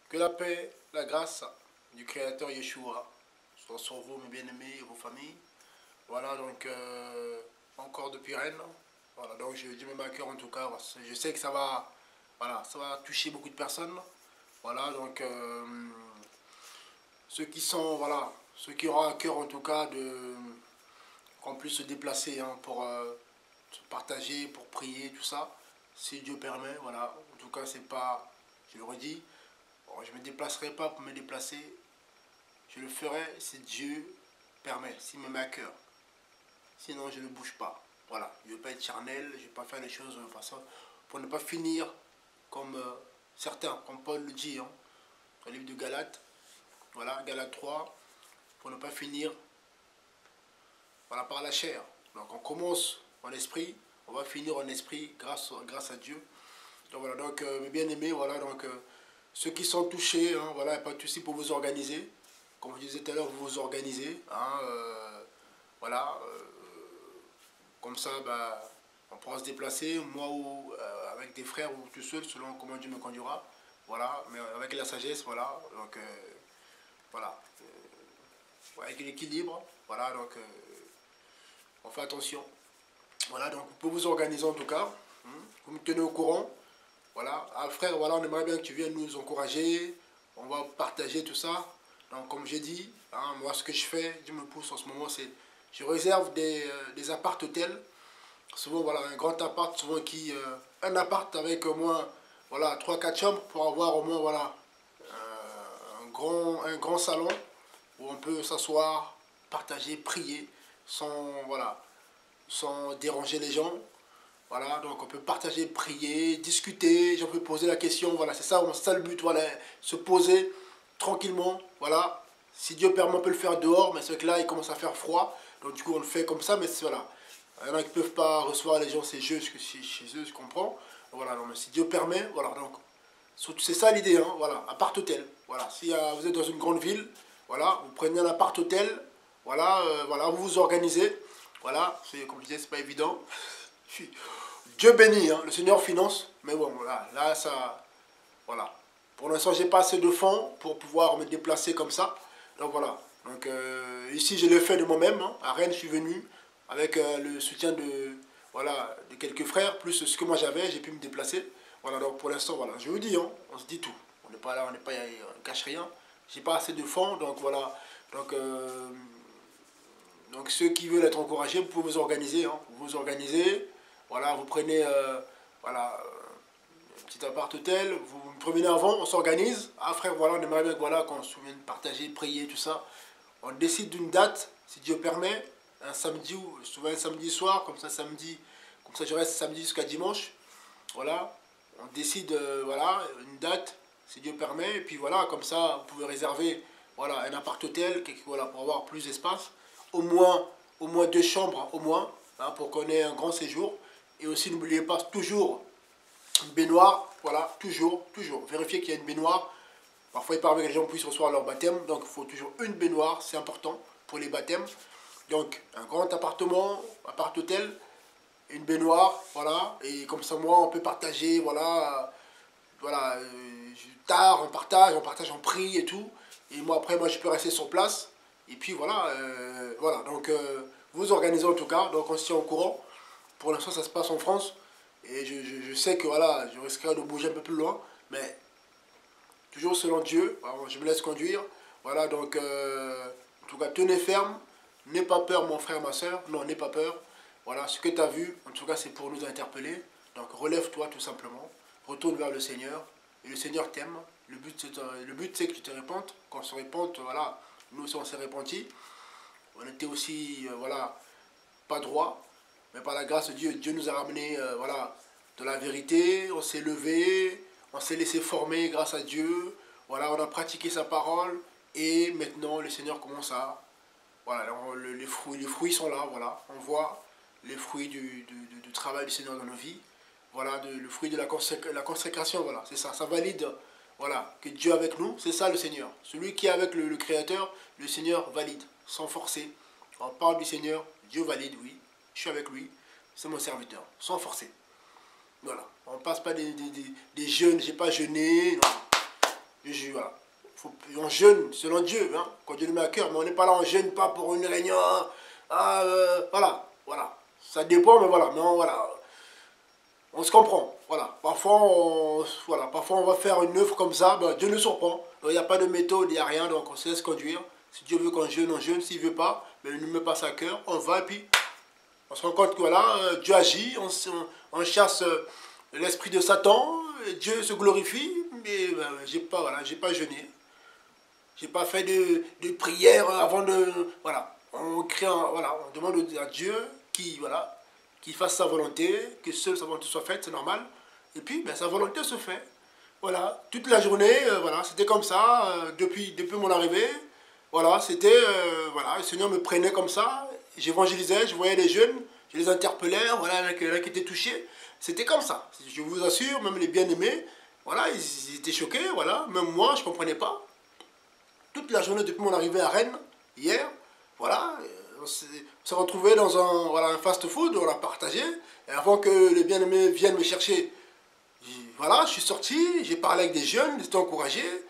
Que la paix, la grâce du Créateur Yeshua soit sur vous, mes bien-aimés, et vos familles. Voilà, donc, encore depuis Rennes. Voilà, donc je dis même à cœur en tout cas. Je sais que ça va, voilà, ça va toucher beaucoup de personnes. Voilà, donc, ceux qui sont, voilà, ceux qui auront à cœur en tout cas de qu'on puisse se déplacer hein, pour se partager, pour prier, tout ça, si Dieu permet, voilà. En tout cas, c'est pas, je le redis, bon, je ne me déplacerai pas pour me déplacer, je le ferai si Dieu permet, s'il me met à cœur. Sinon, je ne bouge pas. Voilà, je ne veux pas être charnel, je ne vais pas faire les choses de façon pour ne pas finir comme certains, comme Paul le dit, hein, dans le livre de Galates, voilà, Galates 3, pour ne pas finir voilà, par la chair. Donc on commence en esprit, on va finir en esprit grâce à Dieu. Donc voilà, donc mes bien-aimés, voilà, donc ceux qui sont touchés, hein, voilà, il n'y a pas de souci pour vous organiser. Comme je disais tout à l'heure, vous vous organisez, hein, voilà, comme ça, bah, on pourra se déplacer, moi ou avec des frères ou tout seul, selon comment Dieu me conduira. Voilà, mais avec la sagesse, voilà, donc voilà, avec l'équilibre, voilà, donc on fait attention. Voilà, donc vous pouvez vous organiser en tout cas. Vous me tenez au courant. Voilà, ah, frère, voilà, on aimerait bien que tu viennes nous encourager. On va partager tout ça. Donc, comme j'ai dit, hein, moi, ce que je fais, Dieu me pousse en ce moment, c'est je réserve des appart-hôtels. Souvent, voilà, un grand appart, souvent qui. Un appart avec au moins voilà, 3-4 chambres pour avoir au moins voilà, un grand salon où on peut s'asseoir, partager, prier sans, voilà, sans déranger les gens. Voilà, donc on peut partager, prier, discuter, j'en peux poser la question, voilà, c'est ça le but, voilà, se poser tranquillement, voilà. Si Dieu permet, on peut le faire dehors, mais c'est vrai que là, il commence à faire froid, donc du coup, on le fait comme ça, mais voilà. Il y en a qui ne peuvent pas recevoir les gens chez eux, je comprends. Voilà, non, mais si Dieu permet, voilà, donc, c'est ça l'idée, hein, voilà, appart-hôtel, voilà. Si vous êtes dans une grande ville, voilà, vous prenez un appart-hôtel, voilà, voilà, vous vous organisez, voilà, comme je disais, c'est pas évident. Dieu bénit, hein, le Seigneur finance, mais bon, voilà, là, ça, voilà. Pour l'instant, j'ai pas assez de fonds pour pouvoir me déplacer comme ça. Donc voilà. Donc ici, je l'ai fait de moi-même. Hein. À Rennes, je suis venu avec le soutien voilà, de quelques frères, plus ce que moi j'avais, j'ai pu me déplacer. Voilà, donc pour l'instant, voilà. Je vous dis, hein, on se dit tout. On n'est pas là, on cache rien. J'ai pas assez de fonds, donc voilà. Donc ceux qui veulent être encouragés, vous pouvez vous organiser. Hein. Vous vous organisez. Voilà, vous prenez voilà, un petit appart-hôtel, vous me prévenez avant, on s'organise. Ah frère, voilà, on aimerait bien voilà, qu'on se souvienne de partager, prier, tout ça. On décide d'une date, si Dieu permet, un samedi ou souvent un samedi soir, comme ça je reste samedi jusqu'à dimanche. Voilà, on décide voilà, une date, si Dieu permet, et puis voilà, comme ça vous pouvez réserver voilà, un appart-hôtel voilà, pour avoir plus d'espace. Au moins 2 chambres, au moins, hein, pour qu'on ait un grand séjour. Et aussi, n'oubliez pas toujours une baignoire, voilà, toujours. Vérifiez qu'il y a une baignoire. Parfois, il paraît que les gens puissent recevoir leur baptême, donc il faut toujours une baignoire, c'est important pour les baptêmes. Donc, un grand appartement, appart-hôtel, une baignoire, voilà, et comme ça, moi, on peut partager, voilà, voilà, tard, on partage en prix et tout. Et moi, après, moi, je peux rester sur place. Et puis, voilà, voilà, donc, vous organisez en tout cas, donc on se tient au courant. Pour l'instant, ça se passe en France. Et je sais que voilà, je risquerai de bouger un peu plus loin, mais toujours selon Dieu, alors, je me laisse conduire. Voilà, donc en tout cas, tenez ferme, n'aie pas peur, mon frère, ma soeur, non, n'aie pas peur. Voilà, ce que tu as vu, en tout cas, c'est pour nous interpeller. Donc relève-toi tout simplement, retourne vers le Seigneur, et le Seigneur t'aime. Le but, c'est que tu te répandes. Quand on se répande, voilà, nous aussi, on s'est repentis. On était aussi, voilà, pas droit, mais par la grâce de Dieu, Dieu nous a ramenés voilà, de la vérité, on s'est levé, on s'est laissé former grâce à Dieu, voilà, on a pratiqué sa parole, et maintenant le Seigneur commence à, voilà, les fruits sont là, voilà, on voit les fruits du travail du Seigneur dans nos vies, voilà, le fruit de la consécration, voilà, c'est ça, ça valide, voilà, que Dieu est avec nous, c'est ça le Seigneur, celui qui est avec le Créateur, le Seigneur valide, sans forcer, on parle du Seigneur, Dieu valide, oui, je suis avec lui, c'est mon serviteur, sans forcer. Voilà, on ne passe pas des jeûnes, j'ai pas jeûné, non. Voilà. On jeûne selon Dieu, hein, quand Dieu nous met à cœur, mais on n'est pas là, on jeûne pas pour une réunion. Voilà, voilà. Ça dépend, mais voilà, voilà. On se comprend, voilà. Parfois on va faire une œuvre comme ça, ben, Dieu nous surprend. Il n'y a pas de méthode, il n'y a rien, donc on se laisse conduire. Si Dieu veut qu'on jeûne, on jeûne. S'il ne veut pas, ben, il ne met pas ça à cœur, on va et puis on se rend compte que voilà, Dieu agit, on chasse l'esprit de Satan, Dieu se glorifie, mais ben, j'ai pas jeûné. J'ai pas fait de prière avant de... Voilà, on demande à Dieu voilà, qu'il fasse sa volonté, que seule sa volonté soit faite, c'est normal. Et puis, ben, sa volonté se fait. Voilà, toute la journée, voilà, c'était comme ça, depuis mon arrivée. Voilà, c'était, voilà, le Seigneur me prenait comme ça, j'évangélisais, je voyais les jeunes, je les interpellais, voilà, il y en a qui étaient touchés. C'était comme ça, je vous assure, même les bien-aimés, voilà, ils étaient choqués, voilà, même moi, je ne comprenais pas. Toute la journée depuis mon arrivée à Rennes, hier, voilà, on s'est retrouvés dans un fast-food, on a partagé, et avant que les bien-aimés viennent me chercher, voilà, je suis sorti, j'ai parlé avec des jeunes, ils étaient encouragés.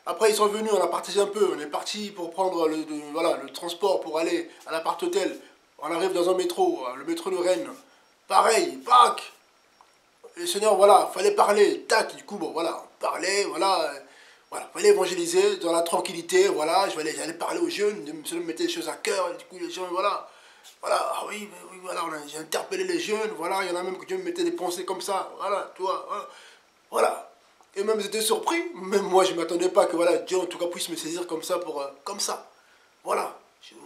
Après, ils sont venus, on a partagé un peu, on est parti pour prendre le transport pour aller à l'appart-hôtel. On arrive dans un métro, le métro de Rennes. Pareil, pack. Le Seigneur, voilà, fallait parler, tac, du coup, bon, voilà, on parlait, voilà, voilà, fallait évangéliser dans la tranquillité, voilà, j'allais parler aux jeunes, le Seigneur me mettait les choses à cœur, et du coup, les gens, voilà, ah oui, oui, voilà, j'ai interpellé les jeunes, voilà, il y en a même que Dieu me mettait des pensées comme ça, voilà, toi, hein, voilà. Et même j'étais surpris, même moi je ne m'attendais pas que voilà, Dieu en tout cas puisse me saisir comme ça, comme ça. Voilà,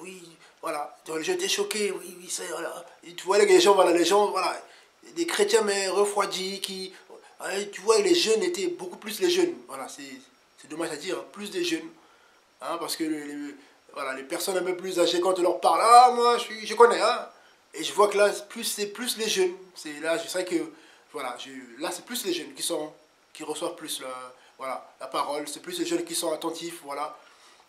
oui, voilà, j'étais choqué, oui, oui, c'est, voilà. Et tu vois les gens, voilà, des chrétiens mais refroidis, tu vois les jeunes étaient beaucoup plus les jeunes, voilà, c'est dommage à dire, hein, plus des jeunes, hein, parce que voilà, les personnes un peu plus âgées quand on leur parle, ah moi je connais, hein, et je vois que là c'est plus les jeunes, là je sais que, voilà, là c'est plus les jeunes qui reçoivent plus voilà, la parole, c'est plus les jeunes qui sont attentifs, voilà,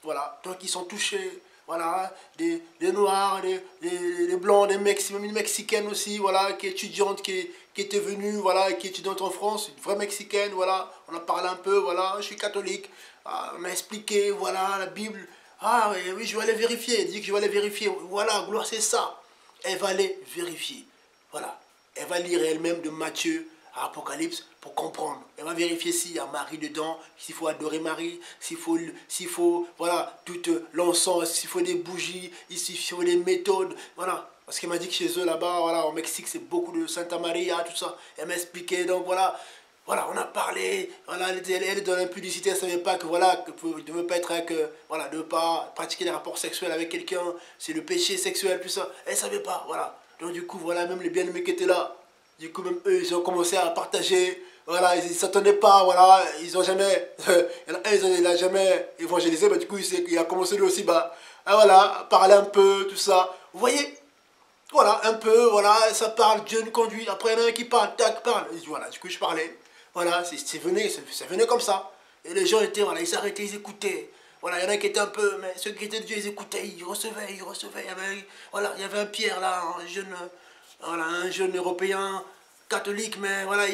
voilà, donc ils sont touchés, voilà, des noirs, des blancs, même une mexicaine aussi, voilà, qui est étudiante, qui était venue, voilà, qui est étudiante en France, une vraie mexicaine, voilà, on a parlé un peu, voilà, je suis catholique, on m'a expliqué, voilà, la Bible, ah oui, oui, je vais aller vérifier, elle dit que je vais aller vérifier, voilà, gloire, c'est ça, elle va aller vérifier, voilà, elle va lire elle-même de Matthieu à Apocalypse pour comprendre. Elle va vérifier s'il y a Marie dedans, s'il faut adorer Marie, s'il faut, voilà, tout l'encens, s'il faut des bougies, s'il faut des méthodes, voilà. Parce qu'elle m'a dit que chez eux là-bas, voilà, au Mexique, c'est beaucoup de Santa Maria, tout ça. Elle m'a expliqué, donc voilà. Voilà, on a parlé, voilà, elle est dans l'impudicité, elle ne savait pas que, voilà, que ne devait pas être avec, voilà, de ne pas pratiquer des rapports sexuels avec quelqu'un, c'est le péché sexuel, tout ça. Elle ne savait pas, voilà. Donc du coup, voilà, même les bien-aimés qui étaient là, du coup, même eux, ils ont commencé à partager. Voilà, ils ne s'attendaient pas, voilà, ils n'ont jamais, il n'a jamais évangélisé, bah, du coup, il a commencé lui aussi, bah, voilà, à parler un peu, tout ça. Vous voyez, voilà, un peu, voilà, ça parle, Dieu nous conduit. Après, il y en a un qui parle, tac, parle. Et voilà, du coup, je parlais. Voilà, ça venait comme ça. Et les gens étaient, voilà, ils s'arrêtaient, ils écoutaient. Voilà, il y en a qui étaient un peu, mais ceux qui étaient de Dieu, ils écoutaient, ils recevaient. Voilà, il y avait un Pierre là, voilà, un jeune européen catholique, mais voilà,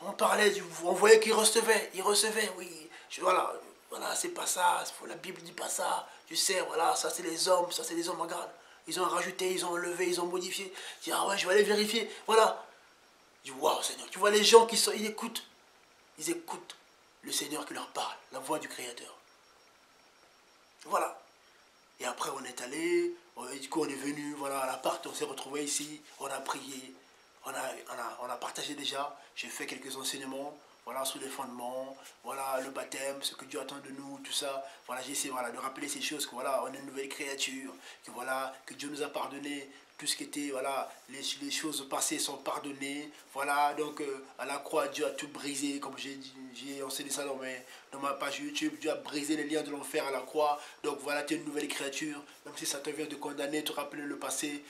on parlait, on voyait qu'il recevait, oui. Voilà, c'est pas ça, la Bible dit pas ça. Tu sais, voilà, ça c'est les hommes, regarde. Ils ont rajouté, ils ont enlevé, ils ont modifié. Je dis, ah ouais, je vais aller vérifier. Voilà. Je dis, waouh, Seigneur. Tu vois les gens ils écoutent le Seigneur qui leur parle, la voix du Créateur. Voilà. Et après, on est allé, du coup, on est venu, voilà, à l'appart, on s'est retrouvés ici, on a prié, on a partagé déjà, j'ai fait quelques enseignements, voilà, sur les fondements, voilà, le baptême, ce que Dieu attend de nous, tout ça. Voilà, j'ai essayé, voilà, de rappeler ces choses, que voilà, on est une nouvelle créature, que voilà, que Dieu nous a pardonné, tout ce qui était, voilà, les choses passées sont pardonnées, voilà, donc à la croix, Dieu a tout brisé, comme j'ai enseigné ça dans ma page YouTube, Dieu a brisé les liens de l'enfer à la croix, donc voilà, tu es une nouvelle créature, même si ça te vient de condamner, te rappeler le passé,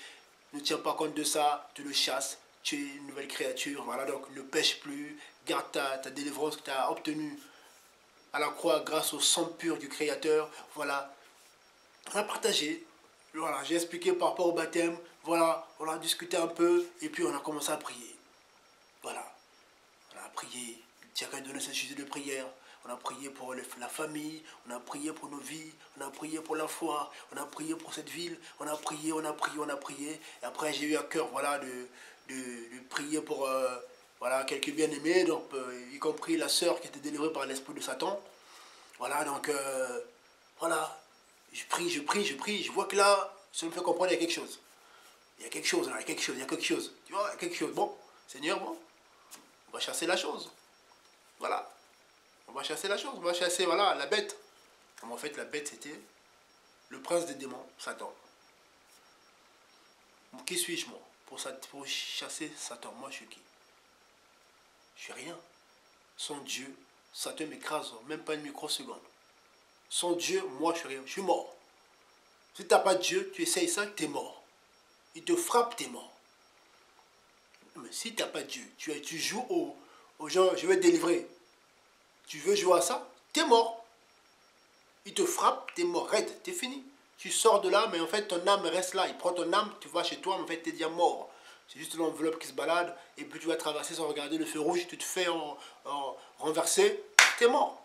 ne tiens pas compte de ça, tu le chasses, tu es une nouvelle créature, voilà, donc ne pêche plus, garde ta délivrance que tu as obtenue à la croix grâce au sang pur du Créateur, voilà, on a partagé, voilà, j'ai expliqué par rapport au baptême, voilà, on a discuté un peu, et puis on a commencé à prier, voilà, on a prié, chacun a donné ses sujets de prière, on a prié pour la famille, on a prié pour nos vies, on a prié pour la foi, on a prié pour cette ville, on a prié, on a prié, on a prié. Et après, j'ai eu à cœur, voilà, de prier pour, voilà, quelques bien-aimés, donc, y compris la sœur qui était délivrée par l'esprit de Satan. Voilà, donc, voilà, je prie, je prie, je prie, je vois que là, ça me fait comprendre qu'il y a quelque chose. Il y a quelque chose, là, il y a quelque chose, il y a quelque chose. Tu vois, il y a quelque chose. Bon, Seigneur, bon, on va chasser la chose. Voilà. On va chasser la chose, on va chasser, voilà, la bête. En fait, la bête, c'était le prince des démons, Satan. Qui suis-je, moi, pour chasser Satan? Moi, je suis qui? Je suis rien. Sans Dieu, Satan m'écrase, même pas une microseconde. Sans Dieu, moi, je suis rien. Je suis mort. Si tu n'as pas Dieu, tu essayes ça, tu es mort. Il te frappe, tu es mort. Mais si tu n'as pas Dieu, tu joues aux gens, je vais te délivrer. Tu veux jouer à ça, tu es mort. Il te frappe, tu es mort, raide, tu es fini. Tu sors de là, mais en fait, ton âme reste là. Il prend ton âme, tu vas chez toi, mais en fait, tu es déjà mort. C'est juste l'enveloppe qui se balade, et puis tu vas traverser sans regarder le feu rouge, tu te fais renverser, tu es mort.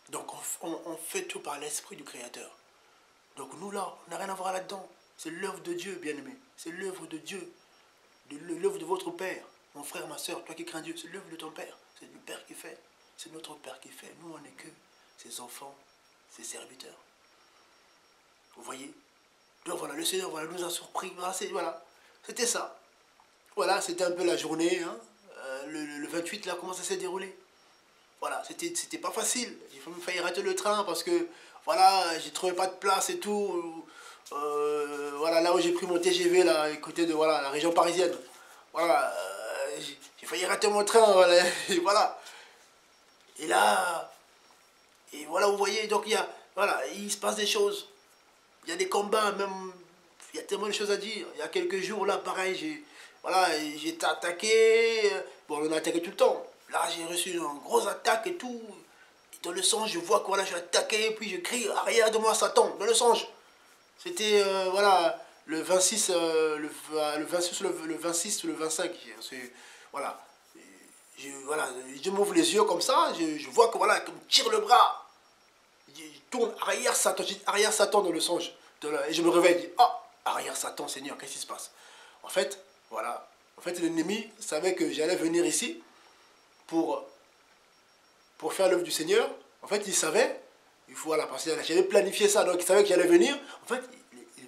Donc, on fait tout par l'esprit du Créateur. Donc, nous, là, on n'a rien à voir là-dedans. C'est l'œuvre de Dieu, bien-aimé. C'est l'œuvre de Dieu. L'œuvre de votre Père. Mon frère, ma soeur, toi qui crains Dieu, c'est l'œuvre de ton Père. C'est le Père qui fait. C'est notre Père qui fait. Nous, on n'est que ses enfants, ses serviteurs. Vous voyez? Donc voilà, le Seigneur voilà, nous a surpris. Voilà, c'était ça. Voilà, c'était un peu la journée. Hein. Le 28, là, comment ça s'est déroulé? Voilà, c'était pas facile. J'ai failli rater le train parce que, voilà, j'ai trouvé pas de place et tout. Voilà, là où j'ai pris mon TGV, là, à côté de voilà, la région parisienne. Voilà, j'ai failli rater mon train. Voilà, et voilà. Et là, et voilà, vous voyez, donc voilà, il se passe des choses. Il y a des combats, même, il y a tellement de choses à dire. Il y a quelques jours, là, pareil, j'ai été attaqué. Bon, on a attaqué tout le temps. Là, j'ai reçu une grosse attaque et tout. Et dans le songe, je vois que voilà, je suis attaqué, puis je crie, arrière de moi, Satan, dans le songe. C'était, voilà, le 26, le 26 le 26 ou le 25. Voilà. Voilà, je m'ouvre les yeux comme ça, je vois que voilà, comme tire le bras. Je tourne arrière Satan, arrière Satan dans le songe. Et je me réveille, je dis, ah, arrière Satan, Seigneur, qu'est-ce qui se passe? En fait, voilà. En fait, l'ennemi savait que j'allais venir ici pour faire l'œuvre du Seigneur. En fait, il savait, il faut, voilà, parce que j'avais planifié ça, donc il savait que j'allais venir. En fait,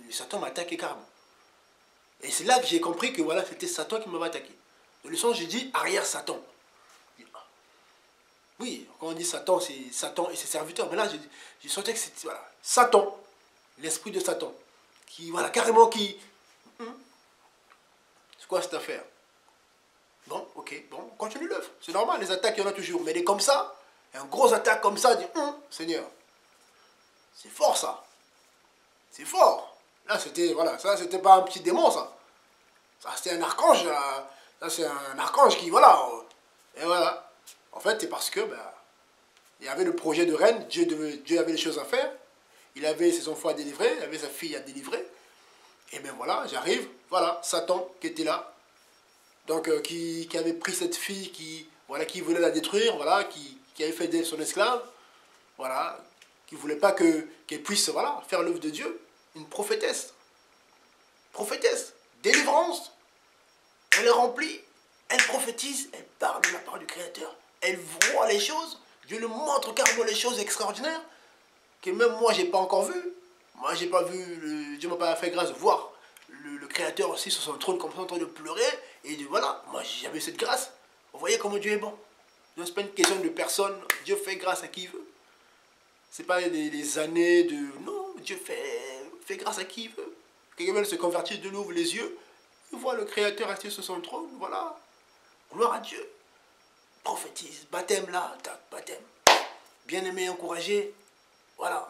Satan m'a attaqué carrément. Et c'est là que j'ai compris que voilà, c'était Satan qui m'avait attaqué. Dans le songe, j'ai dit, arrière Satan. Oui, quand on dit Satan, c'est Satan et ses serviteurs. Mais là, j'ai senti que c'était voilà, Satan, l'esprit de Satan, qui, voilà, carrément qui... C'est quoi cette affaire? Bon, ok, bon, continue l'œuvre. C'est normal, les attaques, il y en a toujours. Mais des comme ça, un gros attaque comme ça, dit, Seigneur, c'est fort ça. C'est fort. Là, c'était, voilà, ça, c'était pas un petit démon, ça. Ça, c'était un archange, là. Ça, c'est un archange qui, voilà. Et voilà. En fait, c'est parce que, il y avait le projet de reine, Dieu avait des choses à faire, il avait ses enfants à délivrer, il avait sa fille à délivrer, et bien voilà, j'arrive, voilà, Satan qui était là, donc qui avait pris cette fille qui voulait la détruire, voilà, qui avait fait d'elle son esclave, voilà, qui ne voulait pas qu'elle puisse, voilà, faire l'œuvre de Dieu, une prophétesse, délivrance, elle est remplie, elle prophétise, elle parle de la part du Créateur, elle voit les choses, Dieu lui montre carrément les choses extraordinaires que même moi, j'ai pas encore vu. Moi, j'ai pas vu, Dieu m'a pas fait grâce de voir le Créateur aussi sur son trône comme ça en train de pleurer. Et voilà, moi, j'ai jamais eu cette grâce. Vous voyez comment Dieu est bon. Ce n'est pas une question de personne. Dieu fait grâce à qui il veut. C'est pas des années de... Non, Dieu fait grâce à qui il veut. Quelqu'un veut se convertir, Dieu lui ouvre les yeux. Il voit le Créateur assis sur son trône. Voilà. Gloire à Dieu. Prophétise. Baptême là. Baptême. Bien-aimé, encouragé. Voilà,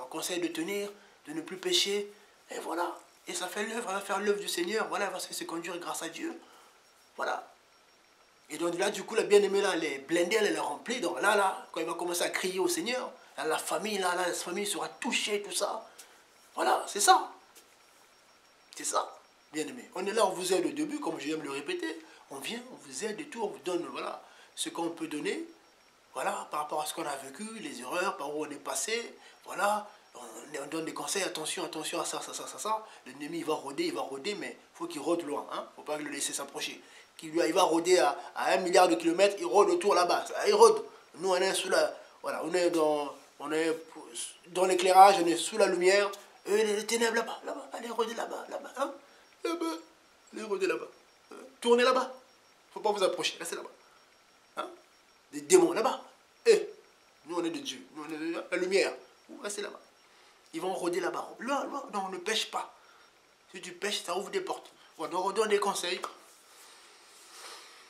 on conseille de tenir, de ne plus pécher, et voilà. Et ça fait l'œuvre, elle va faire l'œuvre du Seigneur, voilà, elle va se conduire grâce à Dieu. Voilà. Et donc là, du coup, la bien-aimée, là, elle est blindée, elle est remplie. Donc là, quand il va commencer à crier au Seigneur, là, la famille sera touchée, tout ça. Voilà, c'est ça. C'est ça, bien-aimé. On est là, on vous aide au début, comme je viens de le répéter. On vient, on vous aide et tout, on vous donne, voilà, ce qu'on peut donner. voilà, par rapport à ce qu'on a vécu, les erreurs, par où on est passé, voilà, on donne des conseils, attention, attention à ça, ça, ça, ça, ça. L'ennemi, il va rôder, mais il faut qu'il rôde loin, hein, faut pas le laisser s'approcher. Il va rôder à 1 milliard de kilomètres, il rôde autour là-bas, il rôde. Nous, on est sous la, voilà, on est dans l'éclairage, on est sous la lumière, et les ténèbres là-bas, là-bas, allez rôder là-bas, là-bas, hein, là-bas, allez rôder là-bas, tournez là-bas, faut pas vous approcher, restez là-bas. Hein? Des démons là-bas. Eh, nous on est de Dieu, nous on est de la lumière. Vous restez là-bas. Ils vont rôder là-bas. Là, là, non, on ne pêche pas. Si tu pêches, ça ouvre des portes. Voilà, donc on donne des conseils.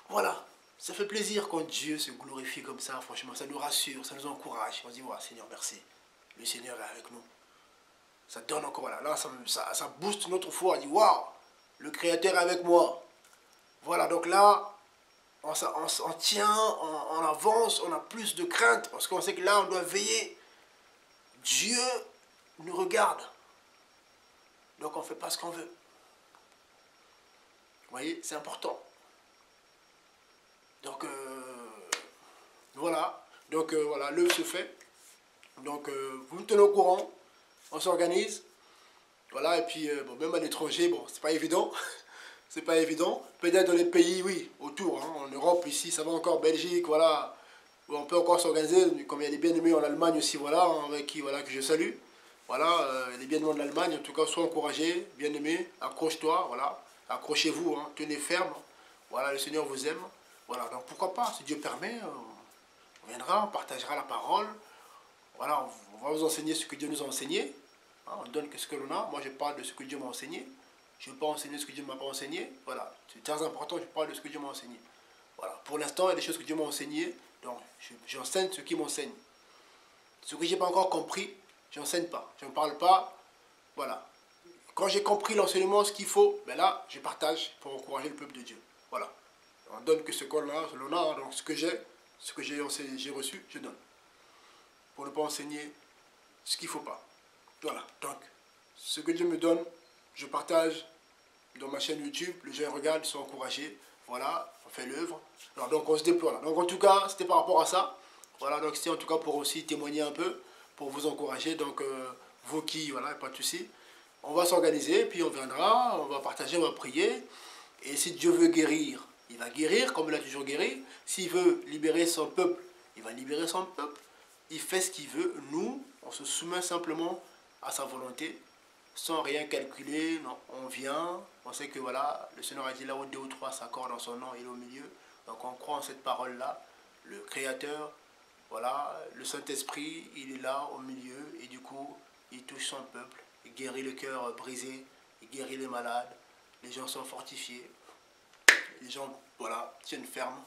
Voilà. Ça fait plaisir quand Dieu se glorifie comme ça, franchement. Ça nous rassure, ça nous encourage. On se dit, voilà, Seigneur, merci. Le Seigneur est avec nous. Ça donne encore, voilà. Là, ça booste notre foi. On dit, waouh, le Créateur est avec moi. Voilà, donc là, on tient, on avance, on a plus de crainte, parce qu'on sait que là, on doit veiller. Dieu nous regarde. Donc, on ne fait pas ce qu'on veut. Vous voyez, c'est important. Donc, voilà. Donc, voilà, l'œuvre se fait. Donc, vous me tenez au courant. On s'organise. Voilà, et puis, bon, même à l'étranger, bon, c'est pas évident. C'est pas évident. Peut-être dans les pays, oui, autour, hein, en Europe, ici, ça va encore, Belgique, voilà, où on peut encore s'organiser, comme il y a des bien-aimés en Allemagne aussi, voilà, hein, avec qui, voilà, que je salue. Voilà, les bien-aimés de l'Allemagne, en tout cas, sois encouragés, bien-aimés, accroche-toi, voilà, accrochez-vous, hein, tenez ferme, voilà, le Seigneur vous aime, voilà, donc pourquoi pas, si Dieu permet, on viendra, on partagera la parole, voilà, on va vous enseigner ce que Dieu nous a enseigné, hein, on donne que ce que l'on a, moi je parle de ce que Dieu m'a enseigné, je ne veux pas enseigner ce que Dieu ne m'a pas enseigné. Voilà, c'est très important, je parle de ce que Dieu m'a enseigné. Voilà, pour l'instant, il y a des choses que Dieu m'a enseignées, donc j'enseigne ce qu'il m'enseigne. Ce que je n'ai pas encore compris, je n'enseigne pas, je ne parle pas. Voilà, quand j'ai compris l'enseignement, ce qu'il faut, ben là, je partage pour encourager le peuple de Dieu. Voilà, on donne que ce qu'on a, donc ce que j'ai reçu, je donne. Pour ne pas enseigner ce qu'il ne faut pas. Voilà, donc, ce que Dieu me donne, je partage dans ma chaîne YouTube, les gens regardent, ils sont encouragés, voilà, on fait l'œuvre, donc on se déploie là. Donc en tout cas, c'était par rapport à ça, voilà, donc c'était en tout cas pour aussi témoigner un peu, pour vous encourager, donc vous qui, voilà, pas de souci, on va s'organiser, puis on viendra, on va partager, on va prier, et si Dieu veut guérir, il va guérir, comme il a toujours guéri, s'il veut libérer son peuple, il va libérer son peuple, il fait ce qu'il veut, nous, on se soumet simplement à sa volonté, sans rien calculer, non, on vient, on sait que voilà, le Seigneur a dit là où 2 ou 3 s'accordent en son nom, il est au milieu, donc on croit en cette parole-là, le Créateur, voilà, le Saint-Esprit, il est là au milieu, et du coup, il touche son peuple, il guérit le cœur brisé, il guérit les malades, les gens sont fortifiés, les gens, voilà, tiennent ferme,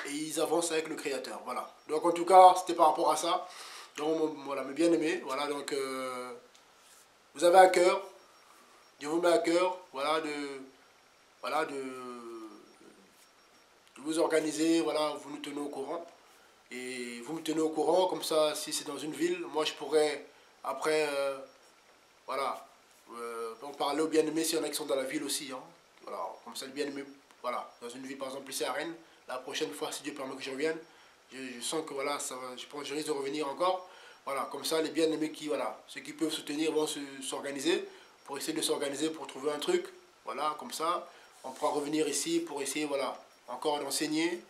et ils avancent avec le Créateur, voilà. Donc en tout cas, c'était par rapport à ça, donc voilà, mes bien-aimés, voilà, donc... vous avez à cœur, Dieu vous met à cœur, voilà, de vous organiser, voilà, vous nous tenez au courant. Et vous me tenez au courant, comme ça, si c'est dans une ville, moi je pourrais, après, voilà, en parler aux bien-aimés s'il y en a qui sont dans la ville aussi. Hein. Voilà, comme ça, les bien-aimés, voilà, dans une ville, par exemple, ici à Rennes, la prochaine fois, si Dieu permet que je revienne, je sens que voilà, je pense que je risque de revenir encore. Voilà, comme ça, les bien-aimés qui, voilà, ceux qui peuvent soutenir vont s'organiser pour essayer de s'organiser pour trouver un truc. Voilà, comme ça, on pourra revenir ici pour essayer, voilà, encore d'enseigner,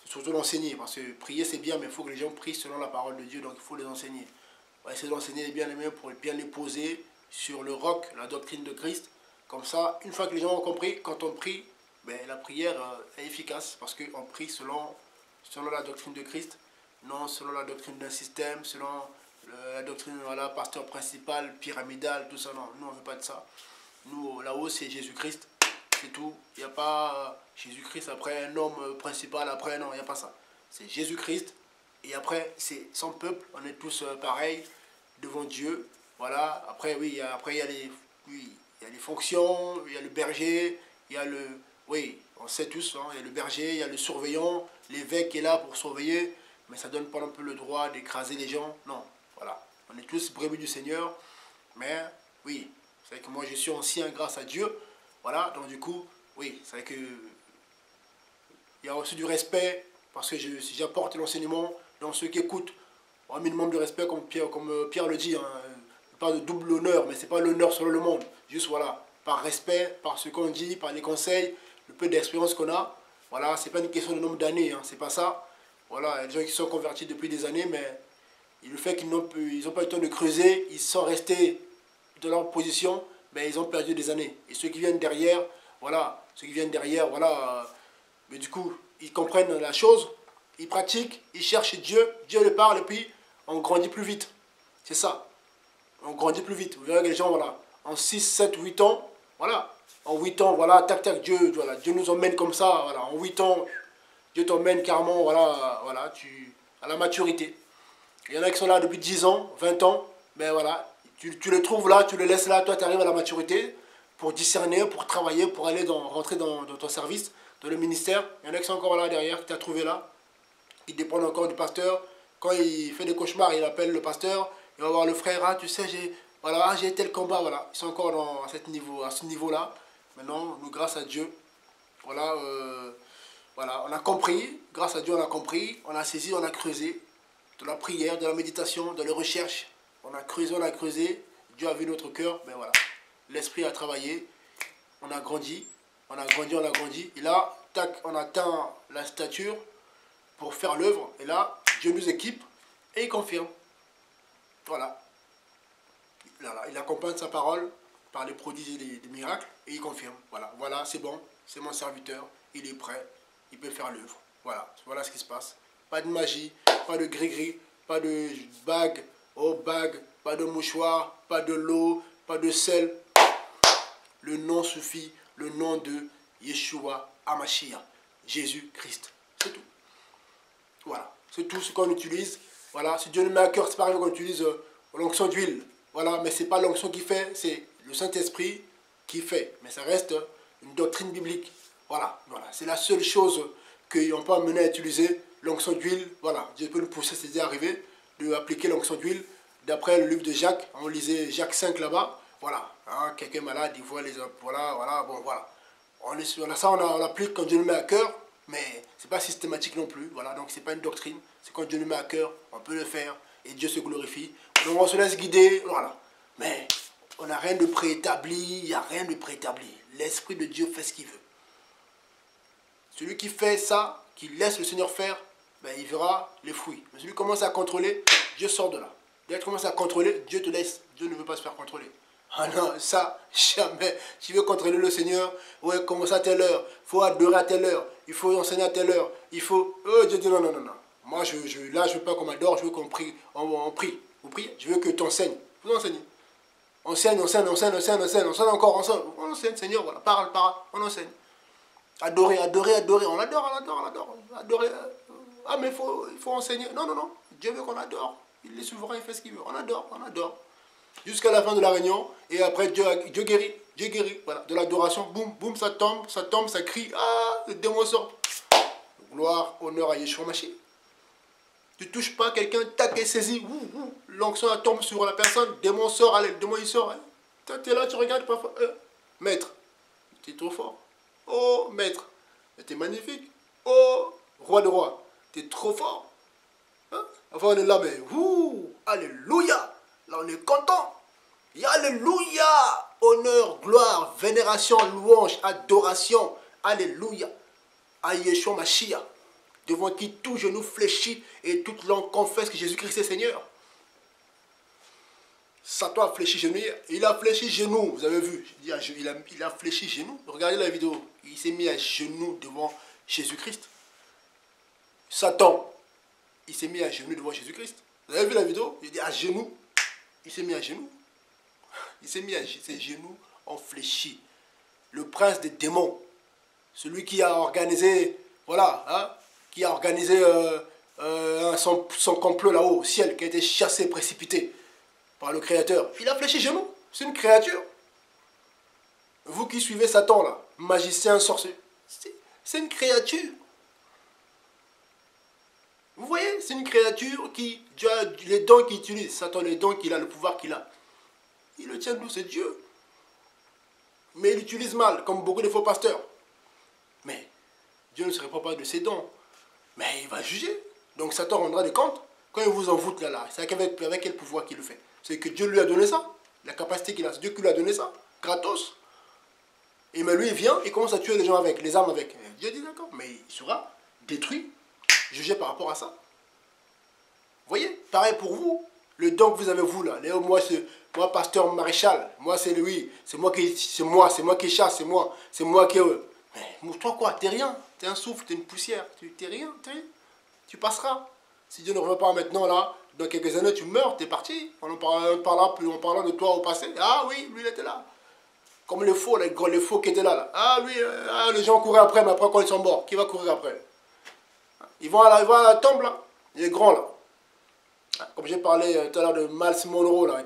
surtout d'enseigner, parce que prier c'est bien, mais il faut que les gens prient selon la parole de Dieu, donc il faut les enseigner. On va essayer d'enseigner les bien-aimés pour bien les poser sur le roc, la doctrine de Christ. Comme ça, une fois que les gens ont compris, quand on prie, ben, la prière est efficace, parce qu'on prie selon la doctrine de Christ, non selon la doctrine d'un système, selon la doctrine, voilà, pasteur principal, pyramidal, tout ça, non, nous on ne veut pas de ça. Nous, là-haut, c'est Jésus-Christ, c'est tout. Il n'y a pas Jésus-Christ après un homme principal, après, non, il n'y a pas ça. C'est Jésus-Christ, et après, c'est son peuple, on est tous pareils devant Dieu. Voilà, après, oui, après, il y a les fonctions, il y a le berger, il y a le... Oui, on sait tous, hein, il y a le berger, il y a le surveillant, l'évêque est là pour surveiller, mais ça ne donne pas non plus le droit d'écraser les gens, non. Voilà, on est tous brebis du Seigneur, mais oui, c'est vrai que moi je suis ancien grâce à Dieu, voilà, donc du coup, oui, c'est vrai que il y a aussi du respect, parce que si j'apporte l'enseignement, Donc ceux qui écoutent, un minimum de respect comme Pierre le dit. Hein. Pas de double honneur, mais c'est pas l'honneur sur le monde. Juste voilà, par respect, par ce qu'on dit, par les conseils, le peu d'expérience qu'on a. Voilà, c'est pas une question de nombre d'années, hein, c'est pas ça. Voilà, il y a des gens qui sont convertis depuis des années, mais le fait qu'ils n'ont pas eu le temps de creuser, ils sont restés dans leur position, mais ils ont perdu des années. Et ceux qui viennent derrière, voilà, mais du coup, ils comprennent la chose, ils pratiquent, ils cherchent Dieu, Dieu le parle, et puis on grandit plus vite. C'est ça. On grandit plus vite. Vous verrez que les gens, voilà, en 6, 7, 8 ans, voilà, en 8 ans, voilà, tac, tac, Dieu nous emmène comme ça, voilà, en 8 ans, Dieu t'emmène carrément, voilà, à la maturité. Il y en a qui sont là depuis 10 ans, 20 ans, mais voilà, tu les trouves là, tu les laisses là, toi tu arrives à la maturité pour discerner, pour travailler, pour aller rentrer dans ton service, dans le ministère. Il y en a qui sont encore là derrière, qui t'a trouvé là, qui dépendent encore du pasteur. Quand il fait des cauchemars, il appelle le pasteur, il va voir le frère, ah, tu sais, j'ai tel combat, voilà. Ils sont encore à ce niveau-là. Maintenant, nous, grâce à Dieu, voilà, voilà, on a compris, grâce à Dieu, on a compris, on a saisi, on a creusé, de la prière, de la méditation, de la recherche. On a creusé, Dieu a vu notre cœur, ben voilà. L'esprit a travaillé, on a grandi, et là, tac, on atteint la stature pour faire l'œuvre, et là, Dieu nous équipe, et il confirme. Voilà. Il accompagne sa parole par les prodiges et les miracles, et il confirme. Voilà, voilà, c'est bon, c'est mon serviteur, il est prêt, il peut faire l'œuvre. Voilà, voilà ce qui se passe. Pas de magie, pas de gris-gris, pas de bague, pas de mouchoir, pas de l'eau, pas de sel. Le nom suffit, le nom de Yeshua HaMashiach, Jésus-Christ. C'est tout. Voilà, c'est tout ce qu'on utilise. Voilà, si Dieu nous met à cœur, c'est pareil qu'on utilise l'onction d'huile. Voilà, mais ce n'est pas l'onction qui fait, c'est le Saint-Esprit qui fait. Mais ça reste une doctrine biblique. Voilà, voilà. C'est la seule chose qu'on peut amener à utiliser, l'onction d'huile. Voilà, Dieu peut nous pousser, c'est déjà arrivé, d'appliquer l'onction d'huile. D'après le livre de Jacques, on lisait Jacques 5 là-bas. Voilà, hein, quelqu'un est malade, il voit les... Voilà, bon, voilà. On applique quand Dieu nous met à cœur, mais ce n'est pas systématique non plus. Voilà, donc ce n'est pas une doctrine. C'est quand Dieu nous met à cœur, on peut le faire et Dieu se glorifie. Donc on se laisse guider, voilà. Mais on n'a rien de préétabli, il n'y a rien de préétabli. L'Esprit de Dieu fait ce qu'il veut. Celui qui fait ça, qui laisse le Seigneur faire, ben, il verra les fruits. Mais celui qui commence à contrôler, Dieu sort de là. Dès que tu commences à contrôler, Dieu te laisse. Dieu ne veut pas se faire contrôler. Ah non, ça, jamais. Tu veux contrôler le Seigneur, ouais, commence à telle heure, il faut adorer à telle heure, il faut enseigner à telle heure, il faut... Dieu dit non, non, non, non. Moi, là, je veux pas qu'on m'adore, je veux qu'on prie. On prie. Vous priez, je veux que tu enseignes. Vous enseignez. Enseigne encore, on enseigne, Seigneur, voilà, parle, on enseigne. Adorer, on adore. Adorer, ah, mais il faut enseigner. Non, non, non, Dieu veut qu'on adore. Il est souverain, il fait ce qu'il veut. On adore. Jusqu'à la fin de la réunion, et après Dieu guérit, voilà, de l'adoration, boum, boum, ça tombe, ça crie, ah, le démon sort. Gloire, honneur à Yeshua Mashiach. Tu touches pas quelqu'un, tac, est saisi, l'onction tombe sur la personne, le démon sort, allez, le démon il sort, hein. Toi tu es là, tu regardes, parfois, maître, tu es trop fort, oh, maître, tu es magnifique, oh, roi de roi, tu es trop fort, hein? Enfin on est là, mais, alléluia. Là, on est content. Alléluia. Honneur, gloire, vénération, louange, adoration. Alléluia. À Yeshua Mashiach, devant qui tout genou fléchit et toute langue confesse que Jésus-Christ est Seigneur. Satan a fléchi genou. Il a fléchi genou. Vous avez vu. Il a fléchi genou. Regardez la vidéo. Il s'est mis à genoux devant Jésus-Christ. Satan, il s'est mis à genoux devant Jésus-Christ. Vous avez vu la vidéo? Il dit à genoux. Il s'est mis à genoux. Ses genoux ont fléchi. Le prince des démons, celui qui a organisé, voilà, hein, qui a organisé son complot là-haut, au ciel, qui a été chassé, précipité par le Créateur. Il a fléchi genoux. C'est une créature. Vous qui suivez Satan là, magicien, sorcier, c'est une créature. Vous voyez, c'est une créature qui, Dieu a les dons qu'il utilise, Satan, les dons qu'il a, le pouvoir qu'il a. Il le tient de nous, c'est Dieu. Mais il l'utilise mal, comme beaucoup de faux pasteurs. Mais Dieu ne se répand pas de ses dons. Mais il va juger. Donc Satan rendra des comptes. Quand il vous envoûte là, c'est avec quel pouvoir qu'il le fait? C'est que Dieu lui a donné ça. La capacité qu'il a, c'est Dieu qui lui a donné ça. Gratos. Et mais lui, il vient et commence à tuer les gens avec, les armes avec. Et Dieu dit d'accord, mais il sera détruit, jugé par rapport à ça. Vous voyez? Pareil pour vous. Le don que vous avez vous là. Moi, moi, pasteur maréchal. Moi, c'est lui. C'est moi qui chasse. C'est moi qui. Mais toi quoi? T'es rien. T'es un souffle, t'es une poussière. T'es rien. Tu passeras. Si Dieu ne revient pas maintenant là, dans quelques années, tu meurs, t'es parti. On parlera plus en parlant de toi au passé. Ah oui, lui il était là. Comme les faux qui étaient là. Ah oui, les gens couraient après, mais après quand ils sont morts, qui va courir après? Ils vont à la tombe là. Il est grand là. Comme j'ai parlé tout à l'heure de Miles Monroe, là,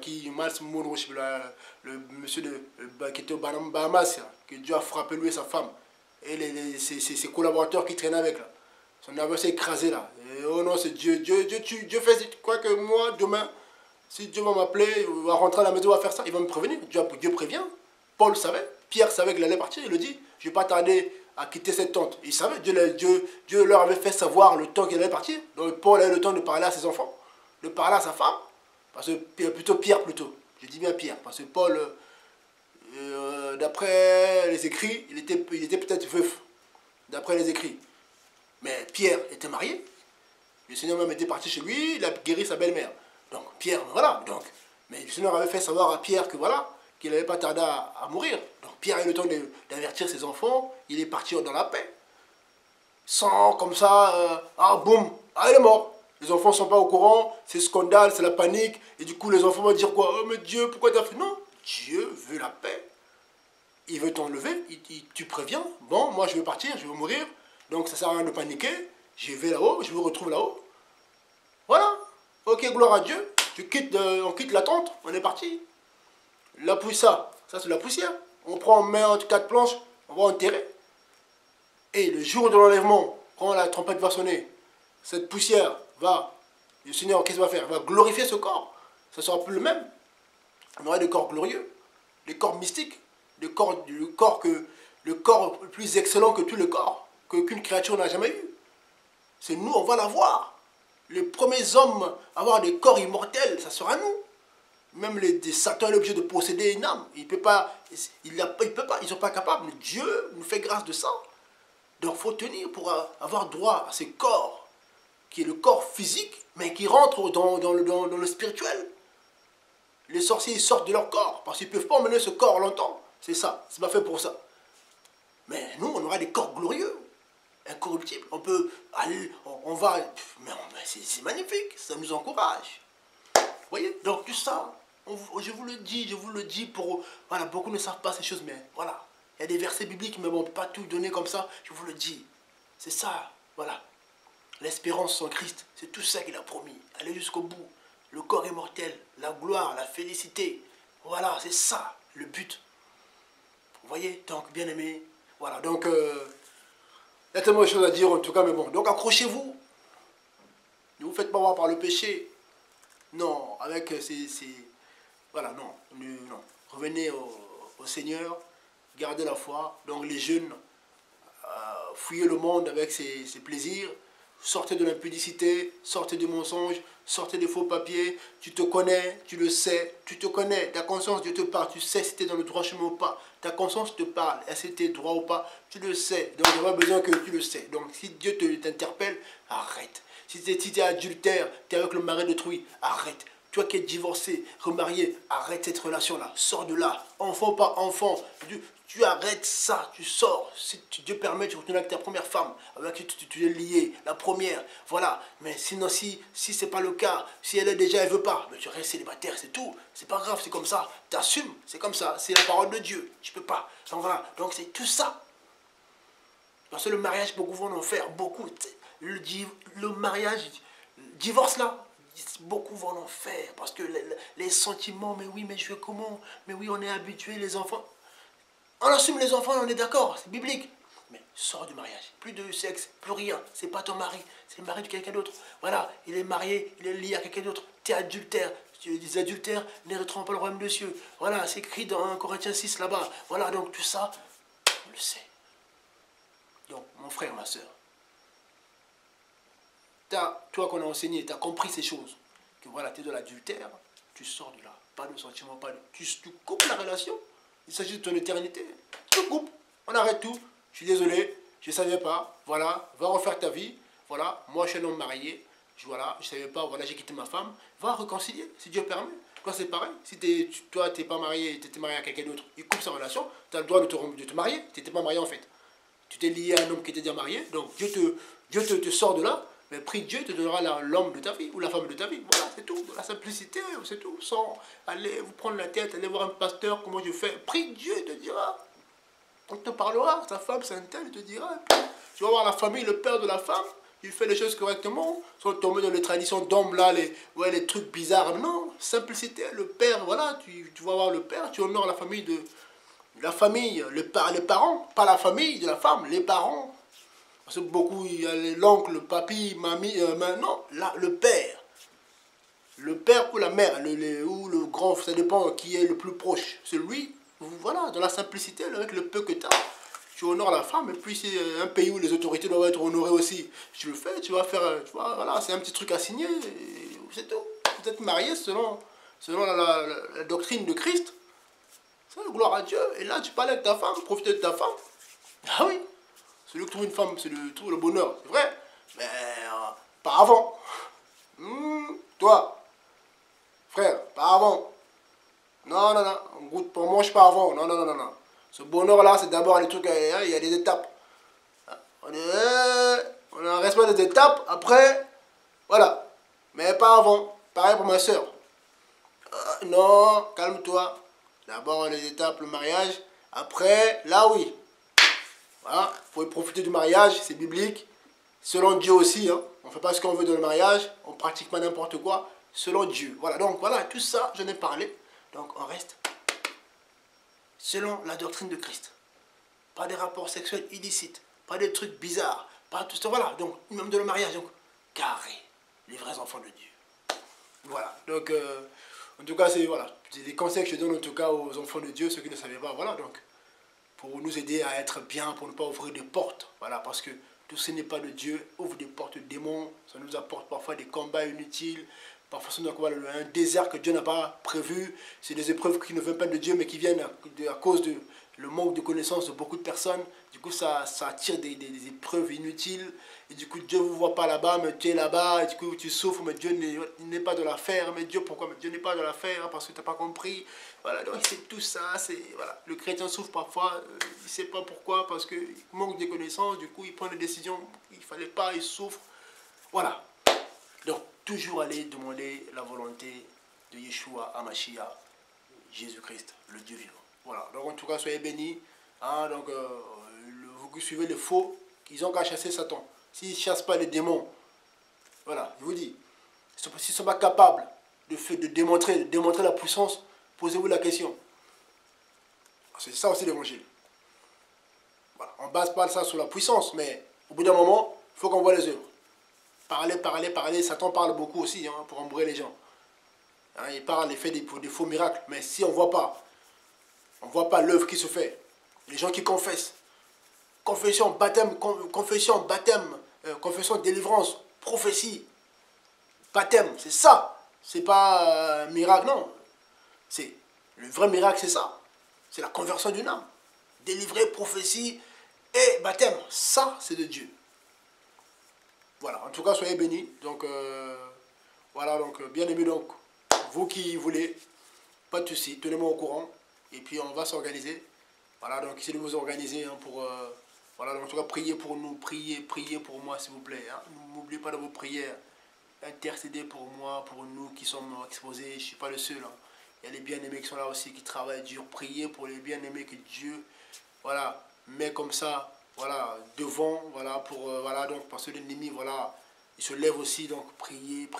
le monsieur qui était au Bahamas, là, que Dieu a frappé lui et sa femme, et ses collaborateurs qui traînaient avec. Là. Son avion s'est écrasé là. Et, oh non, c'est Dieu. Dieu fait quoi que moi, demain, si Dieu va m'appeler, il va rentrer à la maison, il va faire ça, il va me prévenir. Dieu prévient. Paul savait, Pierre savait qu'il allait partir, il le dit. Je ne vais pas tarder à quitter cette tente. Il savait, Dieu leur avait fait savoir le temps qu'il allait partir. Donc Paul a eu le temps de parler à ses enfants, de parler à sa femme, parce que plutôt Pierre plutôt. Je dis bien Pierre, parce que Paul, d'après les écrits, il était peut-être veuf, d'après les écrits. Mais Pierre était marié. Le Seigneur même était parti chez lui, il a guéri sa belle-mère. Donc Pierre, voilà. Donc, mais le Seigneur avait fait savoir à Pierre que voilà, qu'il n'allait pas tarder à mourir. Donc Pierre a eu le temps d'avertir ses enfants, il est parti dans la paix. Sans comme ça, boum, il est mort. Les enfants ne sont pas au courant, c'est scandale, c'est la panique. Et du coup, les enfants vont dire quoi? Oh mais Dieu, pourquoi tu as fait? Non, Dieu veut la paix. Il veut t'enlever, tu préviens. Bon, moi je vais partir, je vais mourir. Donc ça ne sert à rien de paniquer. Je vais là-haut, je me retrouve là-haut. Voilà. Ok, gloire à Dieu. On quitte la tente, on est parti. La poussière, ça c'est la poussière. On prend en main 4 planches, on va enterrer. Et le jour de l'enlèvement, quand la trompette va sonner, cette poussière va, le Seigneur, qu'est-ce qu'il va faire? Il va glorifier ce corps. Ça ne sera plus le même. On aura des corps glorieux, des corps mystiques, le corps plus excellent que tous les corps, qu'une créature n'a jamais eu. C'est nous, on va l'avoir. Les premiers hommes à avoir des corps immortels, ça sera nous. Même Satan est obligé de posséder une âme. Il peut pas, ils ne sont pas capables. Mais Dieu nous fait grâce de ça. Donc il faut tenir pour avoir droit à ces corps, qui est le corps physique, mais qui rentre dans le spirituel. Les sorciers ils sortent de leur corps, parce qu'ils ne peuvent pas emmener ce corps longtemps. C'est ça, c'est pas fait pour ça. Mais nous, on aura des corps glorieux, incorruptibles. On peut aller, on va, mais c'est magnifique, ça nous encourage. Vous voyez, donc tout ça, je vous le dis pour, voilà, beaucoup ne savent pas ces choses, mais voilà. Il y a des versets bibliques, mais bon, on ne peut pas tout donner comme ça, je vous le dis. C'est ça, voilà. L'espérance en Christ, c'est tout ça qu'il a promis. Aller jusqu'au bout. Le corps immortel, la gloire, la félicité. Voilà, c'est ça, le but. Vous voyez, donc, bien aimé, voilà, donc, il y a tellement de choses à dire en tout cas, mais bon, donc accrochez-vous. Ne vous faites pas voir par le péché. Non, avec voilà, non, non. Revenez au Seigneur. Gardez la foi. Donc les jeunes, fouillez le monde avec ses plaisirs. Sortez de l'impudicité, sortez du mensonge, sortez des faux papiers. Tu te connais, tu le sais, tu te connais. Ta conscience, Dieu te parle. Tu sais si tu es dans le droit chemin ou pas. Ta conscience te parle. Est-ce que tu es droit ou pas? Tu le sais. Donc il n'y a pas besoin que tu le sais. Donc si Dieu t'interpelle, arrête. Si tu es adultère, tu es avec le mari d'autrui, arrête. Toi qui es divorcé, remarié, arrête cette relation-là. Sors de là. Enfant pas enfant. Tu arrêtes ça. Tu sors. Si Dieu permet, tu retournes avec ta première femme, avec qui tu es lié, la première. Voilà. Mais sinon, si ce n'est pas le cas, si elle est déjà, elle ne veut pas, mais tu restes célibataire, c'est tout. C'est pas grave, c'est comme ça. Tu assumes, c'est comme ça. C'est la parole de Dieu. Tu peux pas. Donc voilà. Donc c'est tout ça. Parce que le mariage, beaucoup vont en faire. Beaucoup. Le mariage, divorce là. Beaucoup vont en faire parce que les sentiments, mais oui, mais je fais comment? Mais oui, on est habitué, les enfants. On assume les enfants, on est d'accord, c'est biblique. Mais sors du mariage, plus de sexe, plus rien. C'est pas ton mari, c'est le mari de quelqu'un d'autre. Voilà, il est marié, il est lié à quelqu'un d'autre. Tu es adultère. Les adultères n'hériteront pas le royaume de Dieu. Voilà, c'est écrit dans 1 Corinthiens 6 là-bas. Voilà, donc tout ça, on le sait. Donc, mon frère, ma soeur, toi qu'on a enseigné, tu as compris ces choses, que voilà, tu es de l'adultère, tu sors de là. Pas de sentiment, pas de... Tu coupes la relation. Il s'agit de ton éternité. Tu coupes. On arrête tout. Je suis désolé, je ne savais pas. Voilà, va refaire ta vie. Voilà, moi je suis un homme marié. Voilà, je ne savais pas, voilà, j'ai quitté ma femme. Va réconcilier, si Dieu permet. Toi, c'est pareil. Si toi, tu n'es pas marié, tu étais marié à quelqu'un d'autre, il coupe sa relation, tu as le droit de te marier. Tu n'étais pas marié en fait. Tu t'es lié à un homme qui était déjà marié. Donc Dieu te sort de là. Mais prie Dieu te donnera l'homme de ta vie ou la femme de ta vie. Voilà, c'est tout. De la simplicité, c'est tout. Sans aller vous prendre la tête, aller voir un pasteur, comment je fais. Prie Dieu, il te dira. On te parlera, ta femme c'est un tel, il te dira. Tu vas voir la famille, le père de la femme, il fait les choses correctement, sans tomber dans les traditions d'hommes là, les trucs bizarres. Non, simplicité, le père, voilà, tu vas voir le père, tu honores la famille les parents, pas la famille de la femme, les parents. Parce que beaucoup, il y a l'oncle, le papy, mamie, non, là, le père. Le père ou la mère, ou le grand, ça dépend qui est le plus proche. C'est lui, voilà, dans la simplicité, avec le peu que tu as, tu honores la femme. Et puis c'est un pays où les autorités doivent être honorées aussi. Tu le fais, tu vas faire, tu vois, voilà, c'est un petit truc à signer, c'est tout. Vous êtes marié selon la doctrine de Christ. C'est gloire à Dieu. Et là, tu parles avec ta femme, profiter de ta femme. Ah oui. Celui qui trouve une femme, c'est trouve le bonheur, c'est vrai. Mais pas avant. Toi, frère, pas avant. Non, non, non. Goûte pour moi, je pas avant. Non, non, non, non, non. Ce bonheur-là, c'est d'abord les trucs, il y a des étapes. On a un respect des étapes, après, voilà. Mais pas avant. Pareil pour ma soeur. Non, calme-toi. D'abord les étapes, le mariage. Après, là oui. Voilà, il faut profiter du mariage, c'est biblique. Selon Dieu aussi, hein. On ne fait pas ce qu'on veut dans le mariage, on ne pratique pas n'importe quoi, selon Dieu. Voilà, donc voilà, tout ça, j'en ai parlé. Donc on reste selon la doctrine de Christ. Pas des rapports sexuels illicites, pas des trucs bizarres, pas tout ça. Voilà, donc même de le mariage, donc carré, les vrais enfants de Dieu. Voilà, donc en tout cas, c'est voilà, des conseils que je donne en tout cas aux enfants de Dieu, ceux qui ne savaient pas. Voilà, donc pour nous aider à être bien, pour ne pas ouvrir des portes. Voilà, parce que tout ce n'est pas de Dieu, ouvre des portes de démons, ça nous apporte parfois des combats inutiles, parfois ça nous apporte un désert que Dieu n'a pas prévu, c'est des épreuves qui ne viennent pas de Dieu, mais qui viennent à cause de le manque de connaissance de beaucoup de personnes. Du coup, ça attire des épreuves inutiles, et du coup, Dieu ne vous voit pas là-bas, mais tu es là-bas, et du coup, tu souffres, mais Dieu n'est pas de l'affaire. Mais Dieu, pourquoi? Mais Dieu n'est pas de l'affaire, parce que tu n'as pas compris. Voilà, donc c'est tout ça, voilà. Le chrétien souffre parfois, il ne sait pas pourquoi, parce qu'il manque de connaissances, du coup, il prend des décisions, il ne fallait pas, il souffre. Voilà. Donc, toujours aller demander la volonté de Yeshua Hamashiach, Jésus-Christ, le Dieu vivant. Voilà, donc en tout cas, soyez bénis. Hein, donc, vous suivez les faux, qu'ils ont qu'à chasser Satan. S'ils ne chassent pas les démons, voilà, je vous dis, s'ils ne sont pas capables de démontrer la puissance, posez-vous la question. C'est ça aussi l'évangile. Voilà, on ne base pas ça sur la puissance, mais au bout d'un moment, il faut qu'on voit les œuvres. Parler, Satan parle beaucoup aussi, hein, pour embrouiller les gens. Hein, il parle, il fait des faux miracles, mais si on ne voit pas l'œuvre qui se fait, les gens qui confessent, confession, baptême, confession, délivrance, prophétie, baptême, c'est ça. C'est pas miracle, non. Le vrai miracle, c'est ça. C'est la conversion d'une âme. Délivrer, prophétie et baptême. Ça, c'est de Dieu. Voilà, en tout cas, soyez bénis. Donc, voilà, donc, bien aimé, donc, vous qui voulez, pas de soucis, tenez-moi au courant. Et puis, on va s'organiser. Voilà, donc, essayez de vous organiser hein, pour... voilà, donc, en tout cas, priez pour nous, priez pour moi, s'il vous plaît. Hein. N'oubliez pas de vos prières. Intercédez pour moi, pour nous qui sommes exposés. Je ne suis pas le seul. Hein. Il y a les bien-aimés qui sont là aussi, qui travaillent dur. Priez pour les bien-aimés que Dieu, voilà, met comme ça, voilà, devant, voilà, pour, voilà, donc, parce que l'ennemi, voilà, il se lève aussi, donc, priez.